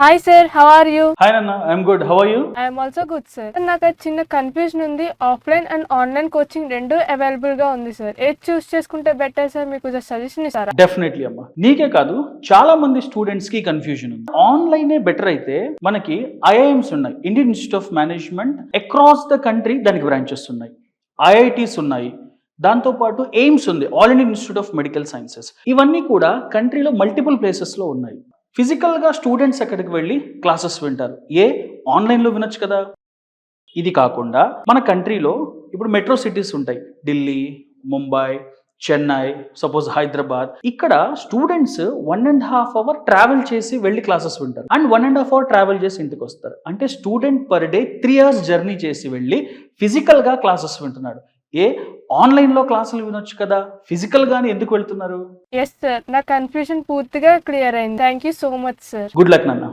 Hi sir, how are you? Hi నాన్న, I'm good. How are you? I'm also good sir. నాకు చిన్న confusion ఉంది. Offline and online coaching రెండు available గా ఉంది సార్. ఏది చూస్ చేసుకుంటే బెటర్ సార్? మీకు సజెషన్ ఇస్తారా? డెఫినెట్లీ అమ్మా. నీకే కాదు, చాలా మంది స్టూడెంట్స్ కి కన్ఫ్యూజన్ ఉంది. ఆన్లైనే బెటర్ అయితే మనకి ఐఐఎంస్ ఉన్నాయి, Indian institute of management across the country, దానికి బ్రాంచెస్ ఉన్నాయి. ఐఐటీస్ ఉన్నాయి, దాంతోపాటు ఎయిమ్స్ ఉంది, all Indian institute of medical sciences. ఇవన్నీ కూడా కంట్రీలో మల్టిపుల్ ప్లేసెస్లో ఉన్నాయి. ఫిజికల్గా స్టూడెంట్స్ అక్కడికి వెళ్ళి క్లాసెస్ వింటారు. ఆన్లైన్లో వినొచ్చు కదా. ఇది కాకుండా మన కంట్రీలో ఇప్పుడు మెట్రో సిటీస్ ఉంటాయి, ఢిల్లీ, ముంబై, చెన్నై, సపోజ్ హైదరాబాద్. ఇక్కడ స్టూడెంట్స్ 1.5 hour ట్రావెల్ చేసి వెళ్ళి క్లాసెస్ వింటారు అండ్ 1.5 hour ట్రావెల్ చేసి ఇంటికి వస్తారు. అంటే student per day 3 hours journey చేసి వెళ్ళి ఫిజికల్గా క్లాసెస్ వింటున్నాడు. ఆన్లైన్లో క్లాసులు వినొచ్చు కదా, ఫిజికల్ గానే ఎందుకు వెళ్తున్నారు? ఎస్ సార్, నా కన్ఫ్యూజన్ పూర్తిగా క్లియర్ అయింది. Thank you so much sir. Good luck నాన్న.